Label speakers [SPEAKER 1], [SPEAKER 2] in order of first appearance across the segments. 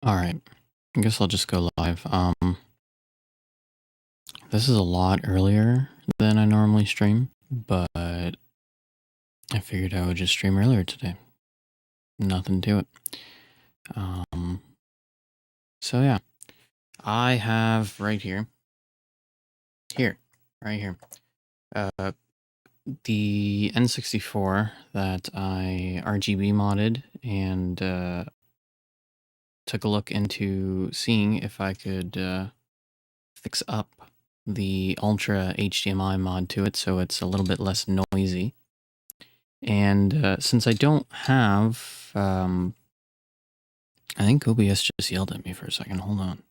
[SPEAKER 1] Alright, I guess I'll just go live. This is a lot earlier than I normally stream, but I figured I would just stream earlier today. Nothing to it. So yeah, I have right here, right here, the N64 that I RGB modded and took a look into seeing if I could fix up the Ultra HDMI mod to it so it's a little bit less noisy. And since I don't have, I think OBS just yelled at me for a second. Hold on.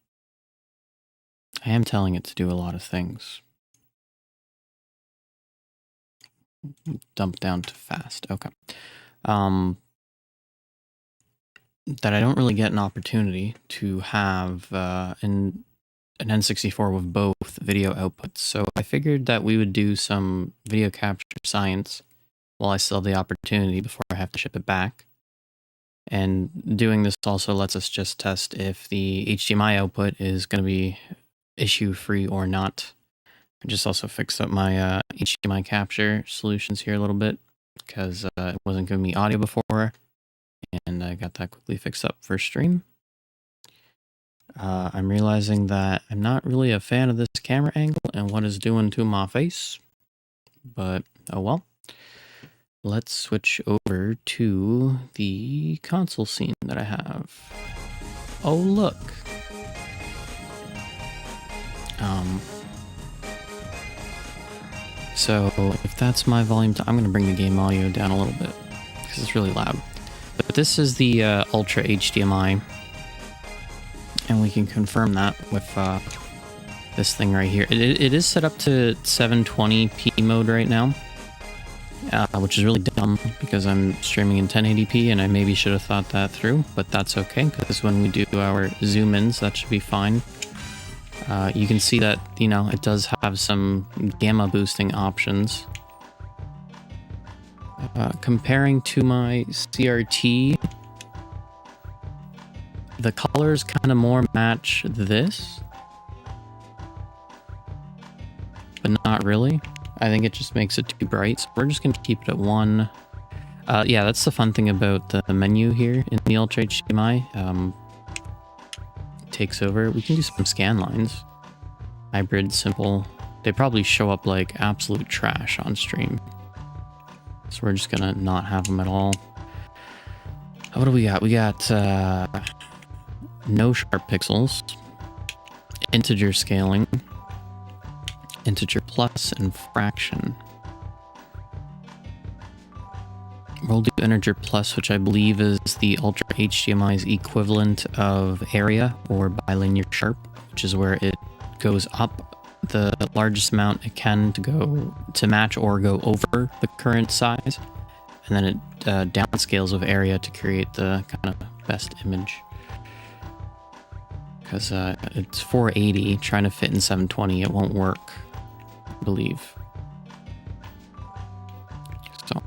[SPEAKER 1] I am telling it to do a lot of things. Dump down to fast. Okay. That I don't really get an opportunity to have an N64 with both video outputs. So I figured that we would do some video capture science while I still have the opportunity before I have to ship it back. And doing this also lets us just test if the HDMI output is going to be issue-free or not. I just also fixed up my HDMI capture solutions here a little bit because it wasn't giving me audio before, and I got that quickly fixed up for stream. I'm realizing that I'm not really a fan of this camera angle and what it's doing to my face, but oh well. Let's switch over to the console scene that I have. Oh, look. So if that's my volume, I'm going to bring the game audio down a little bit because it's really loud. But this is the Ultra HDMI, and we can confirm that with this thing right here. It is set up to 720p mode right now. Which is really dumb because I'm streaming in 1080p and I maybe should have thought that through, but that's okay because when we do our zoom-ins, that should be fine. You can see that, you know, it does have some gamma boosting options. Comparing to my CRT, the colors kind of more match this, but not really. I think it just makes it too bright, so we're just going to keep it at 1. Yeah, that's the fun thing about the menu here in the Ultra HDMI. Takes over. We can do some scan lines. Hybrid, simple. They probably show up like absolute trash on stream. So we're just going to not have them at all. What do we got? We got no sharp pixels, integer scaling, integer plus, and fraction. We'll do integer plus, which I believe is the Ultra HDMI's equivalent of area or bilinear sharp, which is where it goes up the largest amount it can to match or go over the current size, and then it downscales with area to create the kind of best image. Because it's 480, trying to fit in 720, it won't work, I believe. So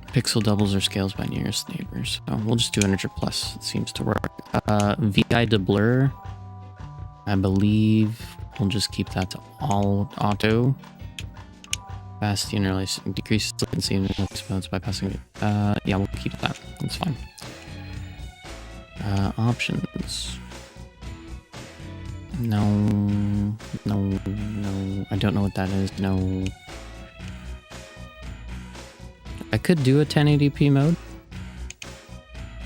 [SPEAKER 1] pixel doubles or scales by nearest neighbors. So we'll just do integer plus. It seems to work. VI to blur, I believe we'll just keep that to all auto. Fast interlace decreases latency and modes by passing it. Yeah, we'll keep that. That's fine. Options. No. I don't know what that is. No. I could do a 1080p mode.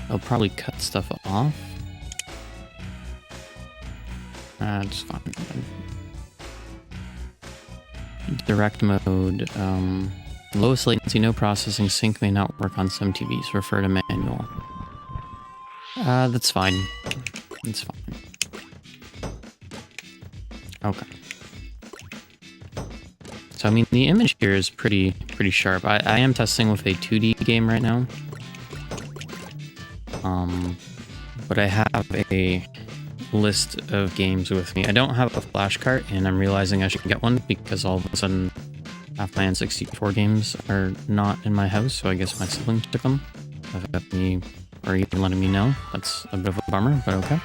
[SPEAKER 1] I'll probably cut stuff off. That's fine. Direct mode. Lowest latency, no processing. Sync may not work on some TVs. Refer to manual. That's fine. It's fine. Okay. So, I mean, the image here is pretty sharp. I am testing with a 2D game right now. But I have a list of games with me. I don't have a flash cart, and I'm realizing I should get one because all of a sudden half my N64 games are not in my house, so I guess my siblings took them. I've got the or even letting me know. That's a bit of a bummer, but okay.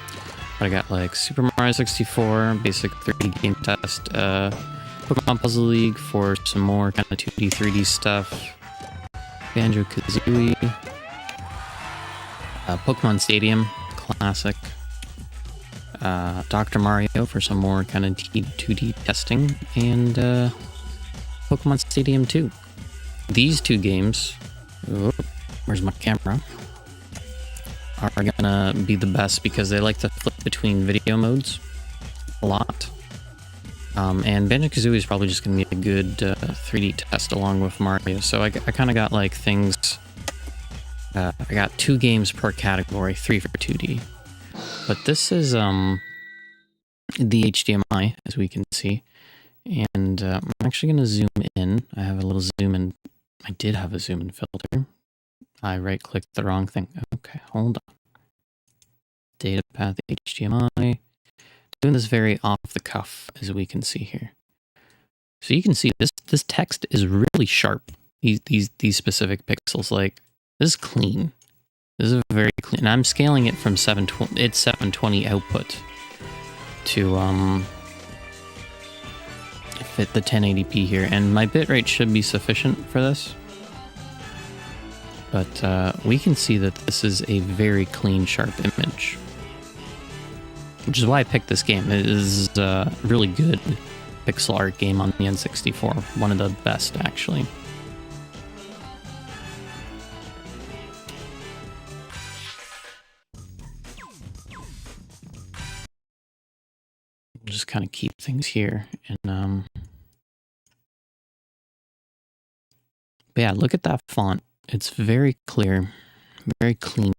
[SPEAKER 1] But I got like Super Mario 64, basic 3D game test, Pokemon Puzzle League for some more kind of 2D, 3D stuff, Banjo-Kazooie, Pokemon Stadium, classic, Dr. Mario for some more kind of 2D testing, and Pokemon Stadium 2. These two games, where's my camera, are gonna be the best because they like to flip between video modes a lot. And Banjo-Kazooie is probably just gonna be a good 3D test along with Mario. So I kind of got like things, I got 2 games per category, 3 for 2D. But this is the HDMI, as we can see. And I'm actually gonna zoom in. I have a little zoom in. I did have a zoom in filter. I right-clicked the wrong thing. Okay, hold on. Data path HDMI. Doing this very off the cuff, as we can see here. So you can see this text is really sharp. These specific pixels, like this is clean. This is very clean. And I'm scaling it from 720. It's 720 output to fit the 1080p here, and my bitrate should be sufficient for this. But we can see that this is a very clean, sharp image, which is why I picked this game. It is a really good pixel art game on the N64. One of the best, actually. Just kind of keep things here. And but yeah, look at that font. It's very clear, very clean.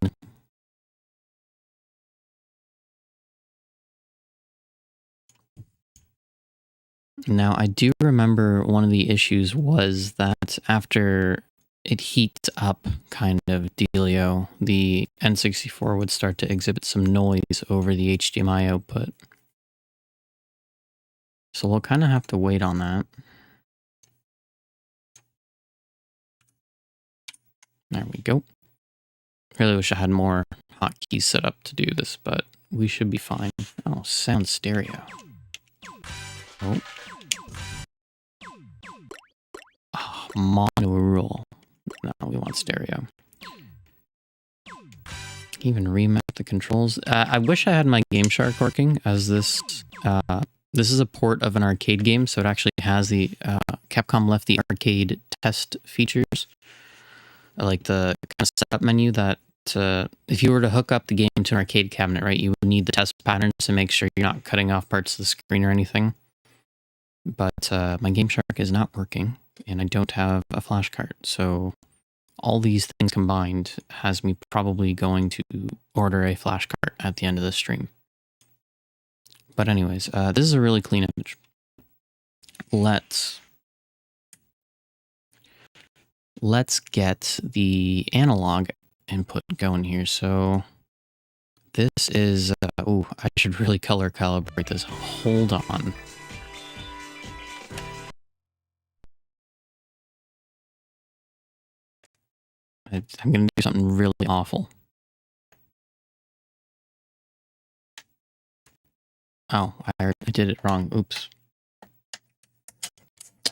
[SPEAKER 1] Now, I do remember one of the issues was that after it heats up, kind of dealio, the N64 would start to exhibit some noise over the HDMI output. So we'll kind of have to wait on that. There we go. Really wish I had more hotkeys set up to do this, but we should be fine. Oh, sound stereo. Oh. Oh, mono rule. No, we want stereo. Even remap the controls. I wish I had my Game Shark working, as this is a port of an arcade game, so it actually has the Capcom left the arcade test features, like the kind of setup menu that if you were to hook up the game to an arcade cabinet, right, you would need the test patterns to make sure you're not cutting off parts of the screen or anything. But my Game Shark is not working, and I don't have a flash card, so all these things combined has me probably going to order a flash card at the end of the stream. But anyways, this is a really clean image. Let's get the analog input going here. So this is, oh, I should really color calibrate this. Hold on. I'm going to do something really awful. Oh, I did it wrong. Oops. I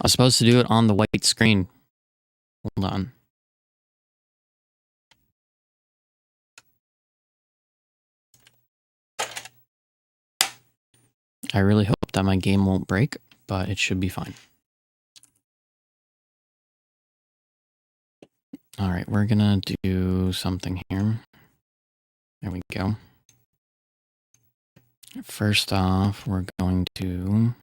[SPEAKER 1] was supposed to do it on the white screen. Hold on. I really hope that my game won't break, but it should be fine. All right, we're gonna do something here. There we go. First off, we're going to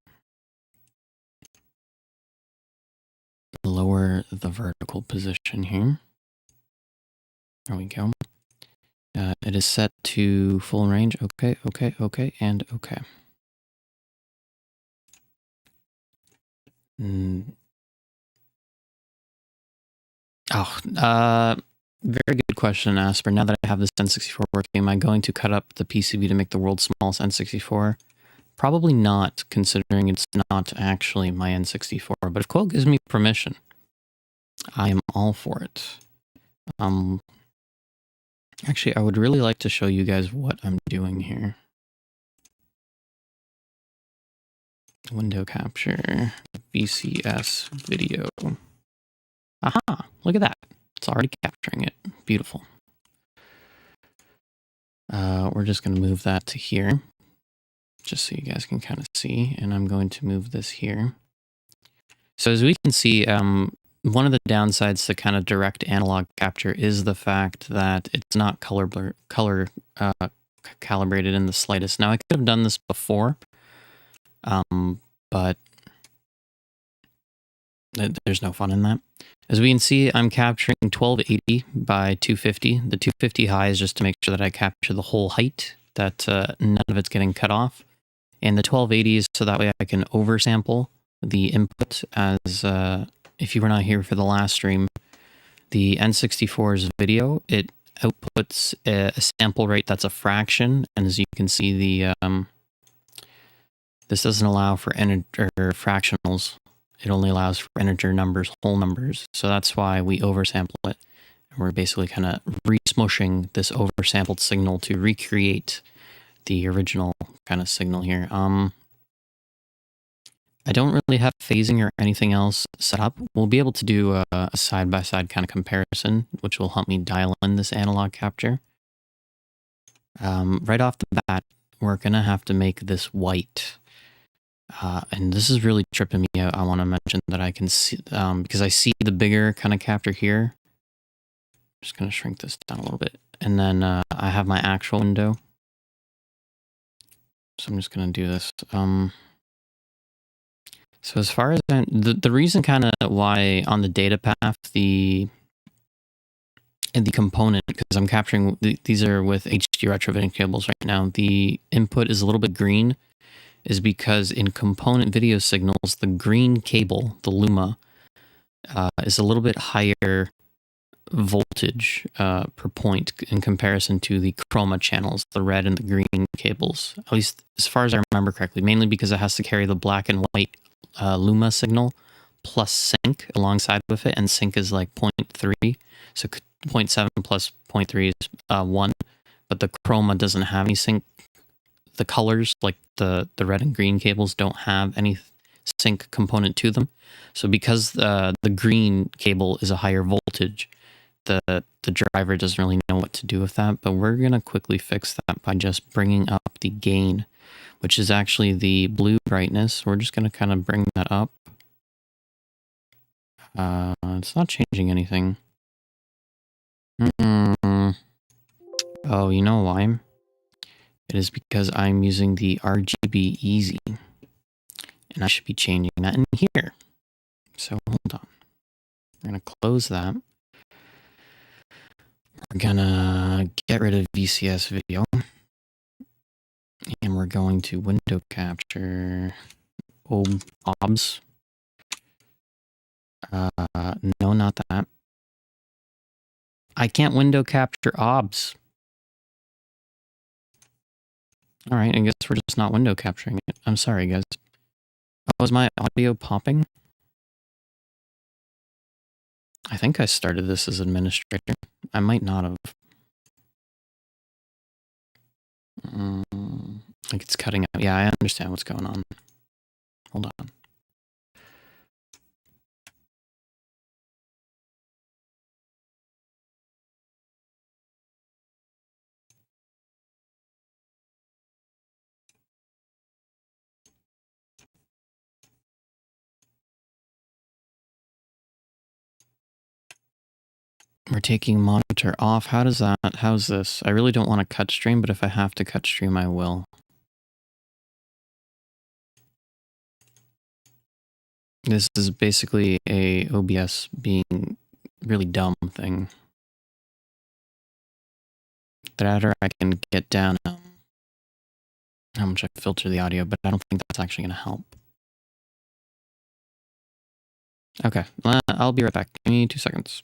[SPEAKER 1] lower the vertical position here. There we go. It is set to full range. Okay, okay, okay, and okay. Very good question, Asper. Now that I have this N64 working, am I going to cut up the PCB to make the world's smallest N64? Probably not, considering it's not actually my N64. But if Quill gives me permission, I am all for it. Actually, I would really like to show you guys what I'm doing here. Window capture, VCS video. Aha, look at that. It's already capturing it. Beautiful. We're just going to move that to here, just so you guys can kind of see. And I'm going to move this here. So as we can see, one of the downsides to kind of direct analog capture is the fact that it's not color calibrated in the slightest. Now, I could have done this before, but there's no fun in that. As we can see, I'm capturing 1280 by 250. The 250 high is just to make sure that I capture the whole height, that none of it's getting cut off. And the 1280 is so that way I can oversample the input. As if you were not here for the last stream, the N64's video, it outputs a sample rate that's a fraction. And as you can see, the this doesn't allow for integer fractionals. It only allows for integer numbers, whole numbers. So that's why we oversample it. And we're basically kind of re-smushing this oversampled signal to recreate the original kind of signal here. I don't really have phasing or anything else set up. We'll be able to do a side-by-side kind of comparison, which will help me dial in this analog capture. Right off the bat, we're going to have to make this white. And this is really tripping me out. I want to mention that I can see, because I see the bigger kind of capture here. I'm just going to shrink this down a little bit. And then I have my actual window. So I'm just going to do this. So as far as the reason kind of why on the data path, the component, because I'm capturing, these are with HD retrofitting cables right now, the input is a little bit green, is because in component video signals, the green cable, the Luma, is a little bit higher voltage per point in comparison to the chroma channels, the red and the green cables, at least as far as I remember correctly, mainly because it has to carry the black and white Luma signal plus sync alongside with it, and sync is like 0.3, so 0.7 plus 0.3 is 1, but the chroma doesn't have any sync. The colors, like the red and green cables, don't have any sync component to them. So because the green cable is a higher voltage, the driver doesn't really know what to do with that. But we're going to quickly fix that by just bringing up the gain, which is actually the blue brightness. We're just going to kind of bring that up. It's not changing anything. Oh, you know why? It is because I'm using the RGB Easy, and I should be changing that in here. So hold on. We're going to close that. We're going to get rid of VCS video, and we're going to window capture OBS. No, not that. I can't window capture OBS. All right, I guess we're just not window capturing it. I'm sorry, guys. Oh, is my audio popping? I think I started this as administrator. I might not have. Like it's cutting out. Yeah, I understand what's going on. Hold on. We're taking monitor off. How does that? How's this? I really don't want to cut stream, but if I have to cut stream, I will. This is basically a OBS being really dumb thing. That or I can get down how much I filter the audio, but I don't think that's actually going to help. Okay, I'll be right back. Give me 2 seconds.